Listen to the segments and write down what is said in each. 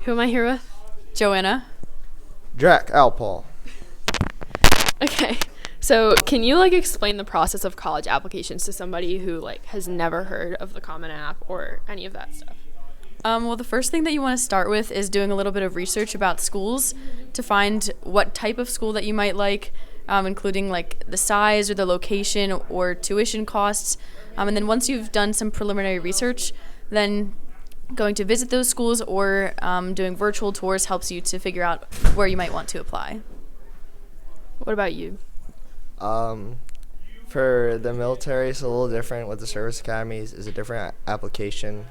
Who am I here with? Joanna. Jack Alpaugh. Okay. So, can you explain the process of college applications to somebody who has never heard of the Common App or any of that stuff? Well, the first thing that you want to start with is doing a little bit of research about schools to find what type of school that you might like, including the size or the location or tuition costs. And then once you've done some preliminary research, then going to visit those schools or doing virtual tours helps you to figure out where you might want to apply. What about you? For the military, it's a little different. With the service academies, is a different application.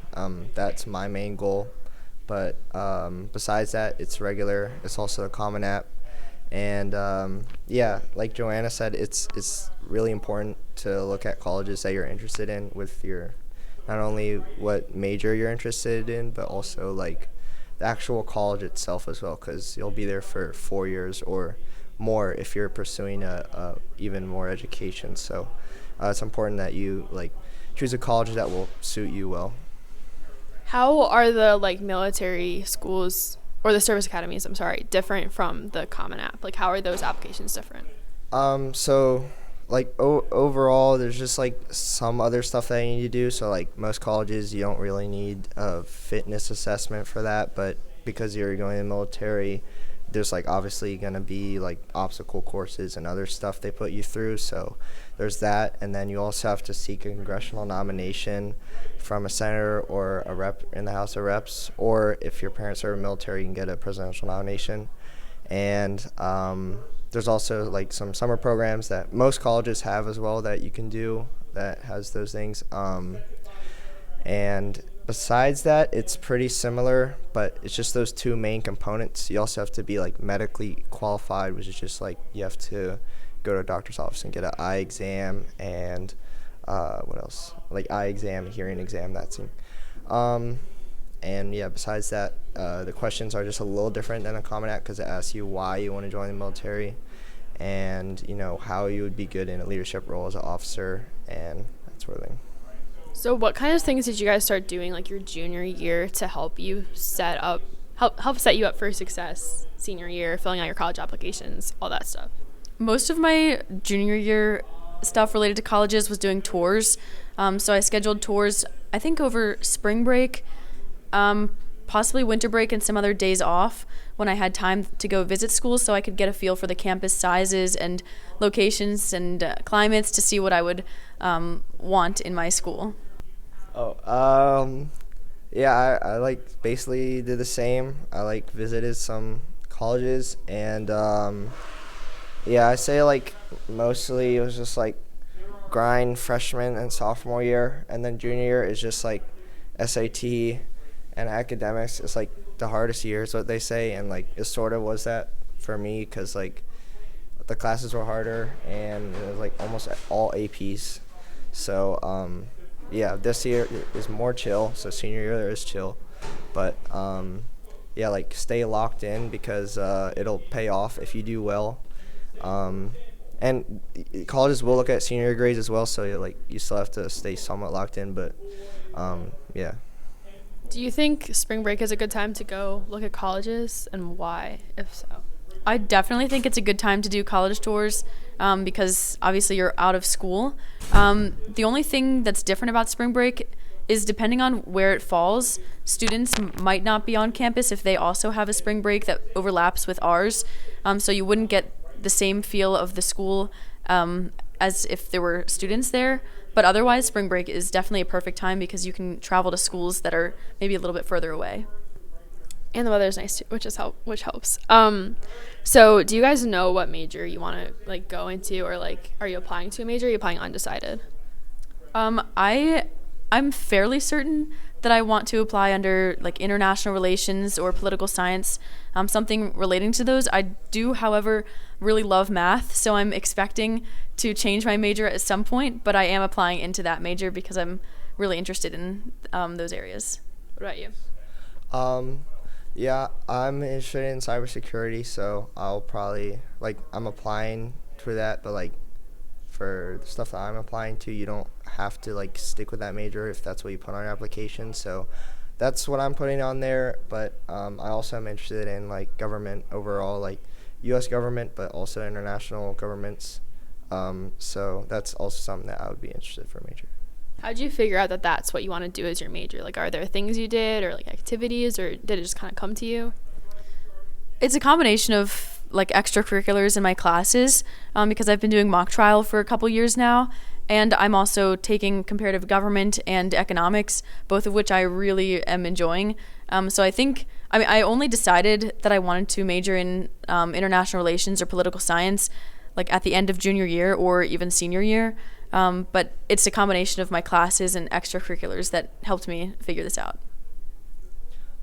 That's my main goal. But besides that, it's regular. It's also a common app. And yeah, like Joanna said, it's really important to look at colleges that you're interested in with your not only what major you're interested in, but also the actual college itself as well, because you'll be there for 4 years or more if you're pursuing a even more education. So it's important that you choose a college that will suit you well. How are the military schools or the service academies, I'm sorry, different from the Common App? How are those applications different? So overall, there's just some other stuff that you need to do. So most colleges, you don't really need a fitness assessment for that, but because you're going in the military, there's obviously going to be obstacle courses and other stuff they put you through. So there's that. And then you also have to seek a congressional nomination from a senator or a rep in the House of Reps, or if your parents are military, you can get a presidential nomination. And there's also some summer programs that most colleges have as well that you can do that has those things. And besides that, it's pretty similar, but it's just those two main components. You also have to be medically qualified, which is just you have to go to a doctor's office and get an eye exam and what else? Eye exam, hearing exam, that thing. And yeah, besides that, the questions are just a little different than a Common App because it asks you why you want to join the military and how you would be good in a leadership role as an officer and that sort of thing. So what kind of things did you guys start doing your junior year to help you set you up for success senior year, filling out your college applications, all that stuff? Most of my junior year stuff related to colleges was doing tours. So I scheduled tours, I think over spring break, possibly winter break and some other days off when I had time to go visit schools so I could get a feel for the campus sizes and locations and climates to see what I would want in my school. Yeah, I basically did the same. I visited some colleges and yeah, I say mostly it was just grind freshman and sophomore year, and then junior year is just SAT and academics. It's the hardest year is what they say, and it sort of was that for me because the classes were harder and it was almost all APs. So yeah, this year is more chill. So senior year there is chill, but yeah, stay locked in because it'll pay off if you do well. And colleges will look at senior year grades as well, so you still have to stay somewhat locked in. But yeah. Do you think spring break is a good time to go look at colleges, and why, if so? I definitely think it's a good time to do college tours because obviously you're out of school. The only thing that's different about spring break is depending on where it falls, students might not be on campus if they also have a spring break that overlaps with ours. So you wouldn't get the same feel of the school as if there were students there. But otherwise, spring break is definitely a perfect time because you can travel to schools that are maybe a little bit further away. And the weather's nice too, which helps. So do you guys know what major you want to go into, or are you applying to a major? Or are you applying undecided? I'm fairly certain that I want to apply under international relations or political science, something relating to those. I do, however, really love math, so I'm expecting to change my major at some point, but I am applying into that major because I'm really interested in those areas. What about you? Yeah, I'm interested in cybersecurity, so I'll probably I'm applying for that, but for the stuff that I'm applying to, you don't have to stick with that major if that's what you put on your application. So that's what I'm putting on there. But I also am interested in like government overall, like U.S. government, but also international governments. So that's also something that I would be interested for a major. How'd you figure out that that's what you want to do as your major? Like, are there things you did or like activities, or did it just kind of come to you? It's a combination of like extracurriculars in my classes, because I've been doing mock trial for a couple years now, and I'm also taking comparative government and economics, both of which I really am enjoying. So I only decided that I wanted to major in international relations or political science like at the end of junior year or even senior year. But it's a combination of my classes and extracurriculars that helped me figure this out.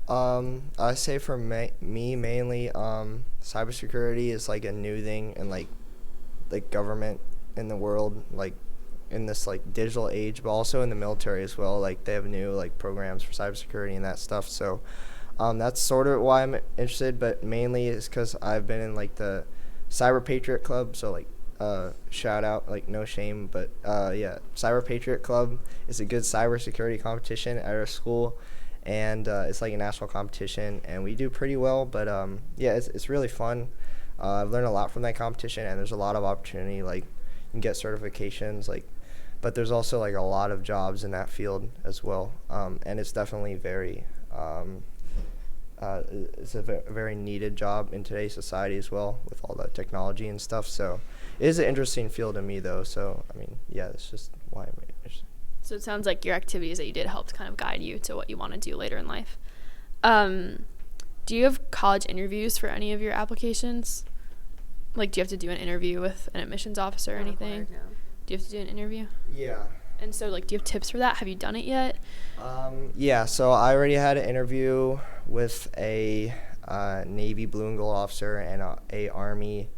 I say for me mainly, cybersecurity is like a new thing in like government in the world, like in this like digital age, but also in the military as well. Like they have new like programs for cybersecurity and that stuff. So that's sort of why I'm interested, but mainly is because I've been in like the Cyber Patriot Club. So like shout out, like no shame, but yeah, Cyber Patriot Club is a good cybersecurity competition at our school, and it's like a national competition, and we do pretty well. But yeah, it's really fun. I've learned a lot from that competition, and there's a lot of opportunity. Like you can get certifications, like, but there's also like a lot of jobs in that field as well, and it's definitely very it's a very needed job in today's society as well, with all the technology and stuff. So it is an interesting field to me though. So I mean, yeah, that's just why I'm interested. So it sounds like your activities that you did helped kind of guide you to what you want to do later in life. Do you have college interviews for any of your applications? Like, do you have to do an interview with an admissions officer or anything? No. Do you have to do an interview? Yeah. And so, like, do you have tips for that? Have you done it yet? Yeah, so I already had an interview with a Navy Blue and Gold officer and a Army,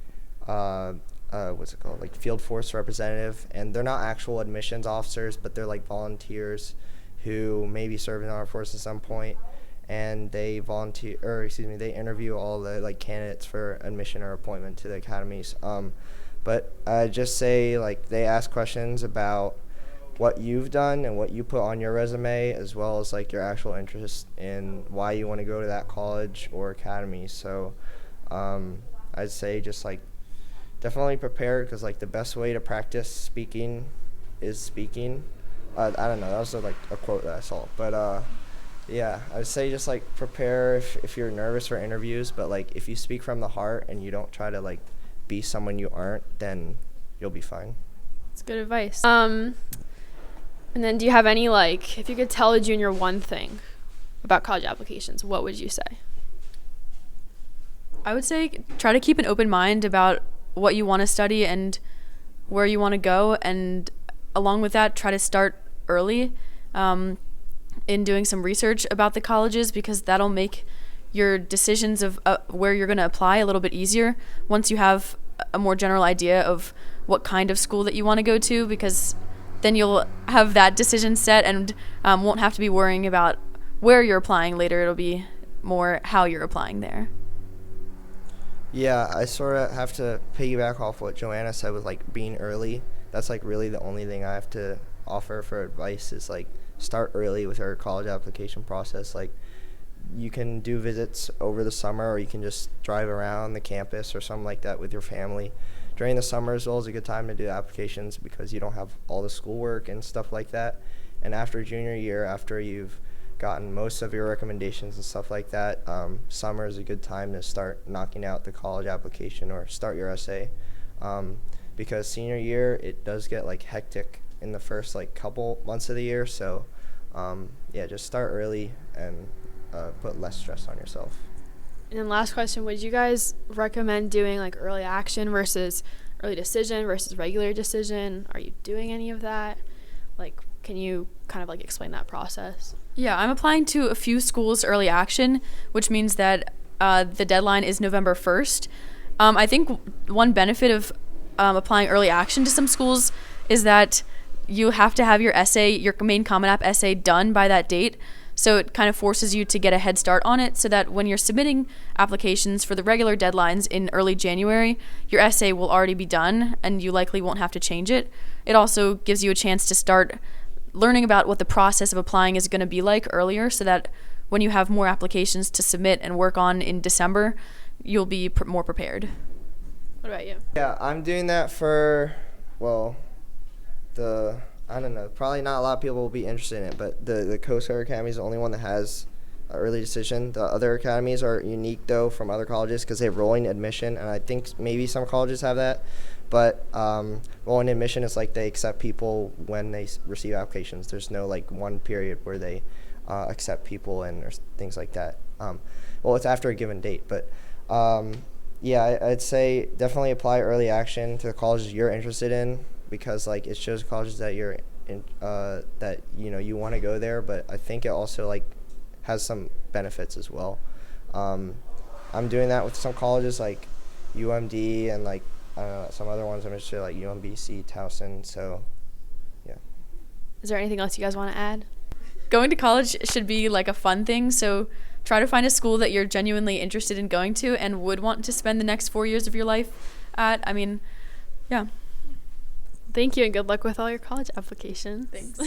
what's it called, like field force representative. And they're not actual admissions officers, but they're like volunteers who maybe serve in the armed forces at some point. And they they interview all the like candidates for admission or appointment to the academies. But I just say like they ask questions about what you've done and what you put on your resume, as well as like your actual interest in why you want to go to that college or academy. So I'd say just like definitely prepare, because like the best way to practice speaking is speaking. I don't know, that was like a quote that I saw, but yeah, I'd say just like prepare if you're nervous for interviews, but like if you speak from the heart and you don't try to like be someone you aren't, then you'll be fine. That's good advice. And then do you have any, like, if you could tell a junior one thing about college applications, what would you say? I would say try to keep an open mind about what you want to study and where you want to go, and along with that, try to start early in doing some research about the colleges, because that'll make your decisions of where you're going to apply a little bit easier once you have a more general idea of what kind of school that you want to go to, because then you'll have that decision set and won't have to be worrying about where you're applying later. It'll be more how you're applying there. Yeah, I sort of have to piggyback off what Joanna said with like being early. That's like really the only thing I have to offer for advice, is like start early with our college application process. Like you can do visits over the summer, or you can just drive around the campus or something like that with your family. During the summer as well is a good time to do applications, because you don't have all the schoolwork and stuff like that. And after junior year, after you've gotten most of your recommendations and stuff like that, summer is a good time to start knocking out the college application or start your essay, because senior year it does get like hectic in the first like couple months of the year. So yeah, just start early and put less stress on yourself. And then last question, would you guys recommend doing like early action versus early decision versus regular decision? Are you doing any of that? Like, can you kind of like explain that process? Yeah, I'm applying to a few schools early action, which means that the deadline is November 1st. I think one benefit of applying early action to some schools is that you have to have your essay, your main Common App essay, done by that date. So it kind of forces you to get a head start on it, so that when you're submitting applications for the regular deadlines in early January, your essay will already be done and you likely won't have to change it. It also gives you a chance to start learning about what the process of applying is going to be like earlier, so that when you have more applications to submit and work on in December, you'll be more prepared. What about you? Yeah, I'm doing that for, well, I don't know, probably not a lot of people will be interested in it, but the Coast Guard Academy is the only one that has an early decision. The other academies are unique, though, from other colleges because they have rolling admission, and I think maybe some colleges have that. But rolling admission is like they accept people when they receive applications. There's no, like, one period where they accept people and or things like that. Well, it's after a given date, but yeah, I'd say definitely apply early action to the colleges you're interested in, because like it shows colleges that you're in, that you want to go there. But I think it also like has some benefits as well. I'm doing that with some colleges like UMD and like I don't know, some other ones I'm interested in, like UMBC, Towson. So yeah. Is there anything else you guys want to add? Going to college should be like a fun thing, so try to find a school that you're genuinely interested in going to and would want to spend the next 4 years of your life at. I mean, yeah. Thank you, and good luck with all your college applications. Thanks.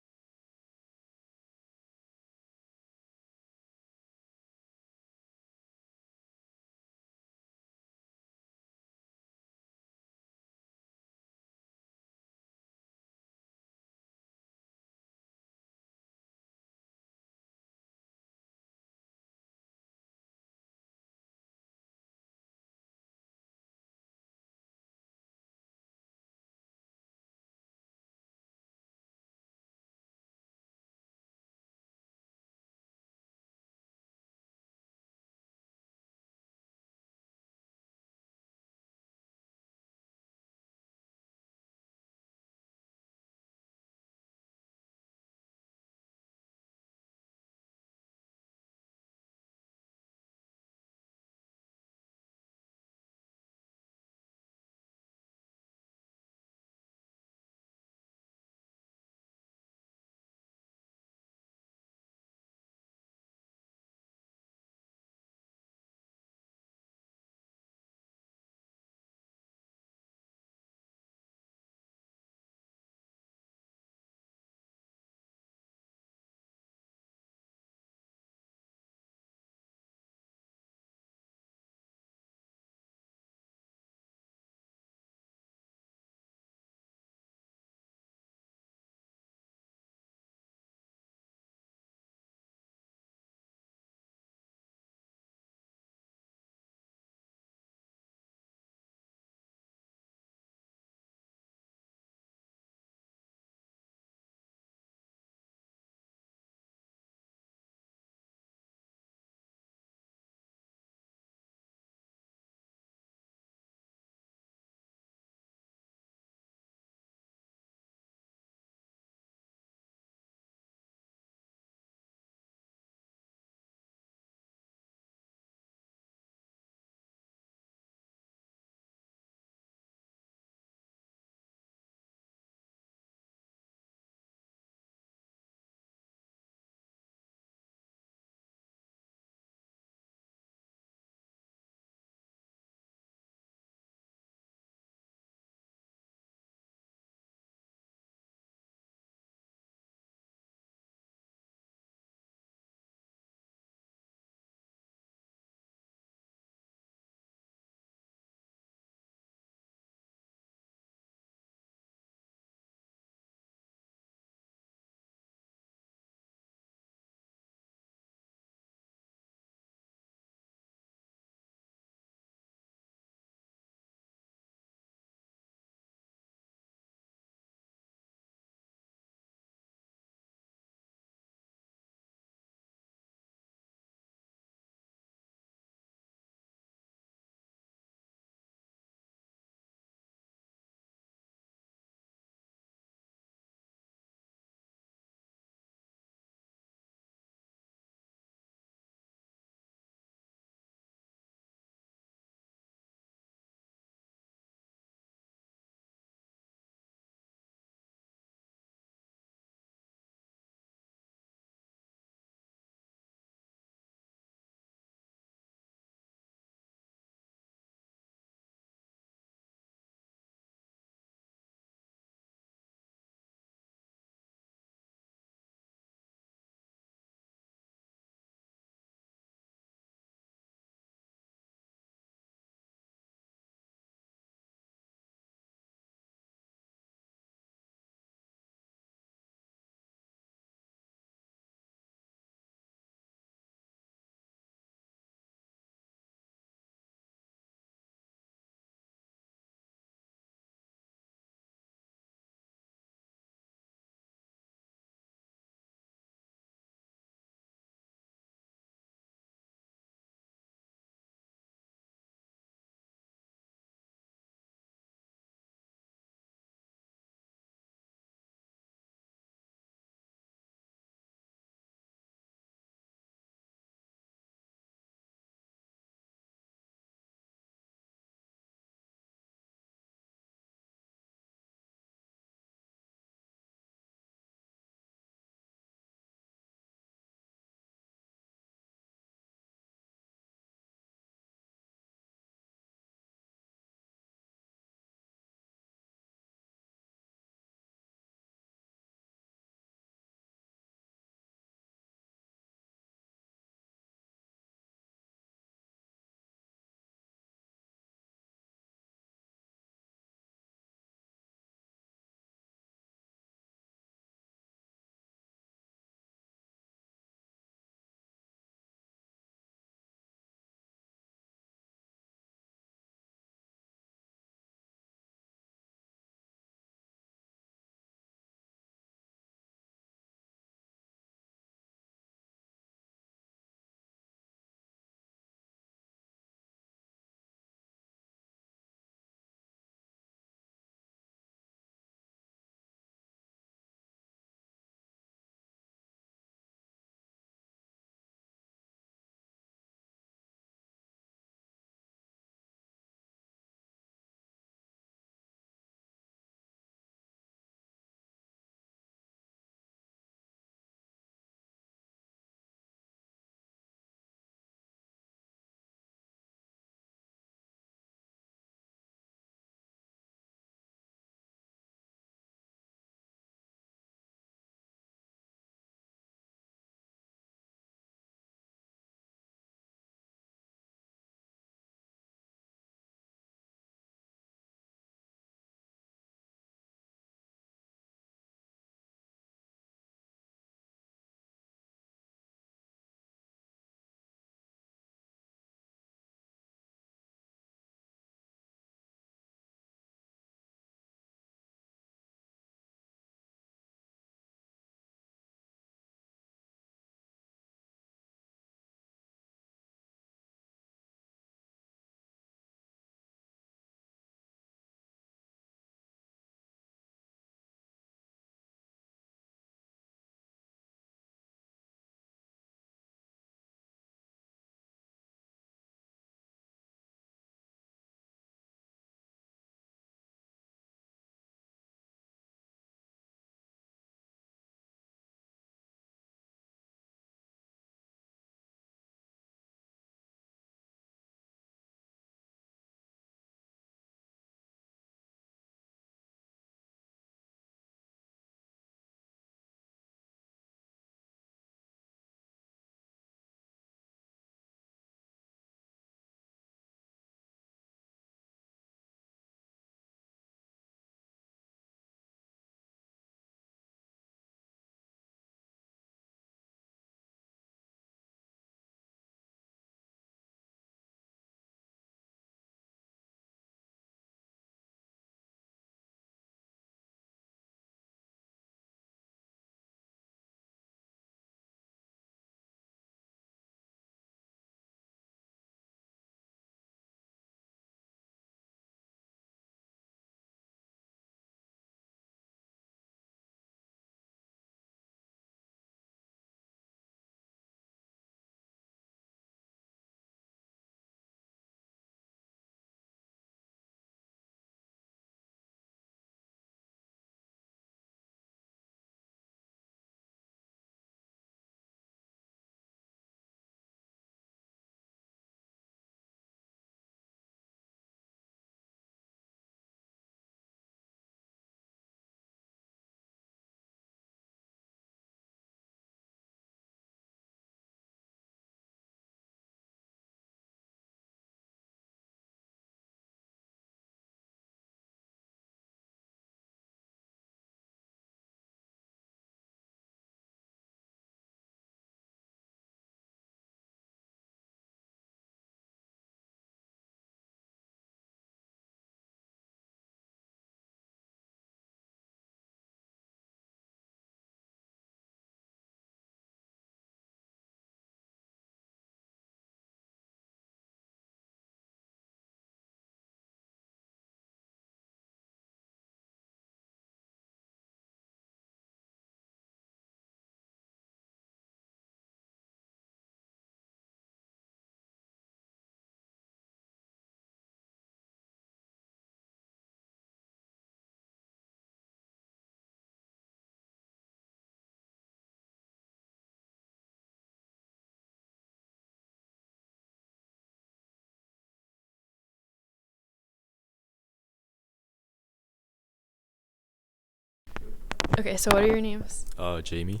Okay, so what are your names? Jamie.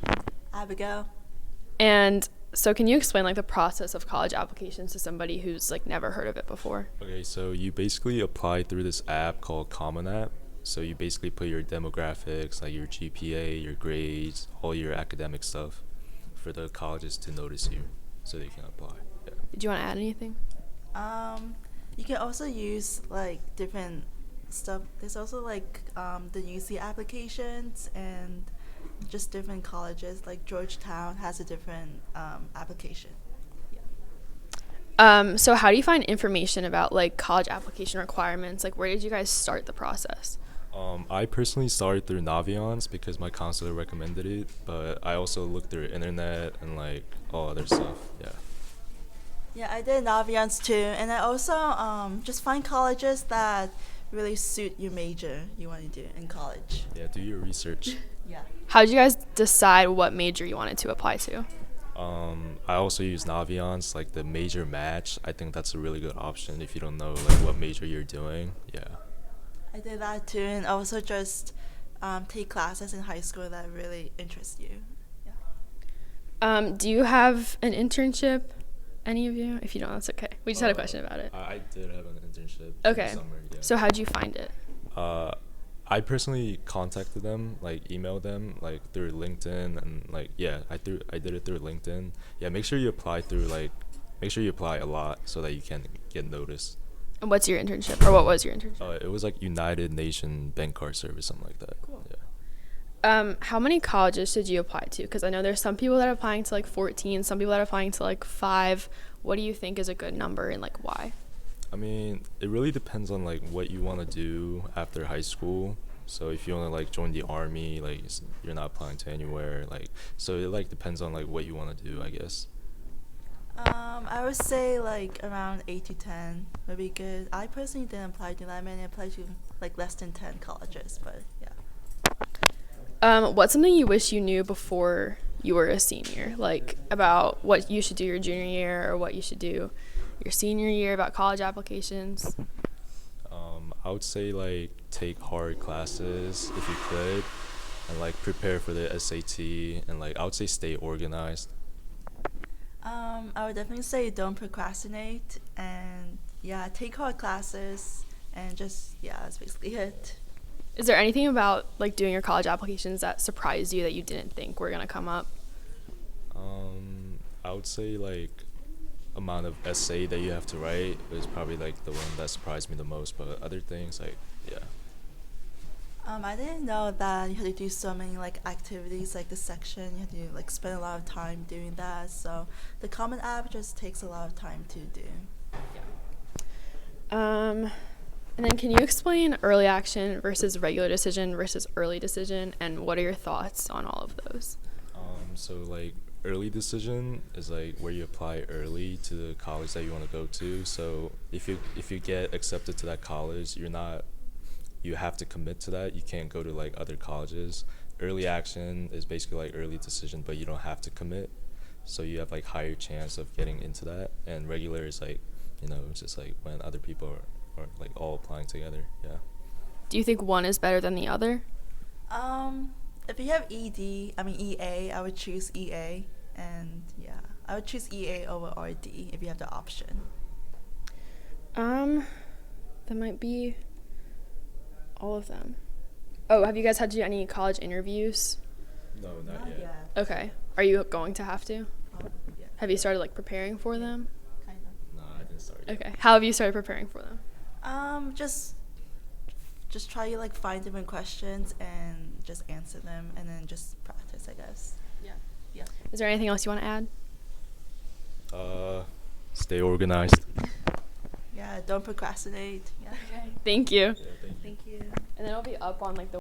Abigail. And so can you explain like the process of college applications to somebody who's like never heard of it before? Okay, so you basically apply through this app called Common App. So you basically put your demographics, like your GPA, your grades, all your academic stuff for the colleges to notice you so they can apply. Yeah. Did you want to add anything? You can also use like different stuff. There's also like the UC applications and just different colleges. Like Georgetown has a different application. So how do you find information about like college application requirements? Like where did you guys start the process? I personally started through Naviance because my counselor recommended it, but I also looked through internet and like all other stuff. Yeah. Yeah, I did Naviance too, and I also just find colleges that really suit your major you want to do in college. Yeah, do your research. Yeah. How did you guys decide what major you wanted to apply to? I also use Naviance, like the major match. I think that's a really good option if you don't know like what major you're doing. Yeah. I did that too, and also just take classes in high school that really interest you. Yeah. Do you have an internship? Any of you? If you don't, that's okay. We just had a question about it. I did have an internship. Okay. In the summer, yeah. So how'd you find it? I personally contacted them, like emailed them, like through LinkedIn, and like I did it through LinkedIn. Yeah, make sure you apply a lot so that you can get noticed. And what's your internship, or what was your internship? It was like United Nation Bank Card Service, something like that. Cool. Yeah. How many colleges did you apply to? Because I know there's some people that are applying to like 14, some people that are applying to like 5. What do you think is a good number and like why? I mean, it really depends on like what you want to do after high school. So if you want to like join the army, like you're not applying to anywhere. Like so it like depends on like what you want to do, I guess. I would say like around 8 to 10 would be good. I personally didn't apply to that many. I applied to like less than 10 colleges, but yeah. What's something you wish you knew before you were a senior? Like about what you should do your junior year or what you should do your senior year about college applications? I would say like take hard classes if you could, and like prepare for the SAT, and like I would say stay organized. I would definitely say don't procrastinate, and yeah, take hard classes, and just that's basically it. Is there anything about like doing your college applications that surprised you that you didn't think were gonna come up? I would say like amount of essay that you have to write is probably like the one that surprised me the most, but other things like I didn't know that you had to do so many like activities, like the section. You had to like spend a lot of time doing that. So the Common App just takes a lot of time to do. And then can you explain early action versus regular decision versus early decision, and what are your thoughts on all of those? So like early decision is like where you apply early to the college that you want to go to. So if you get accepted to that college, you have to commit to that. You can't go to like other colleges. Early action is basically like early decision, but you don't have to commit. So you have like higher chance of getting into that. And regular is like, it's just like when other people are like all applying together. Yeah. Do you think one is better than the other? If you have EA, I would choose EA, and I would choose EA over RD if you have the option. That might be all of them. Oh, have you guys had to do any college interviews? No, not yet. Okay. Are you going to have to? Yeah. Have you started like preparing for them? Kind of. No, I didn't start yet. Okay. How have you started preparing for them? Just try to like find different questions and just answer them, and then just practice, I guess. Yeah. Is there anything else you want to add? Stay organized. Yeah, don't procrastinate. Yeah. Thank you. Yeah, thank you. Thank you. And then it'll be up on like the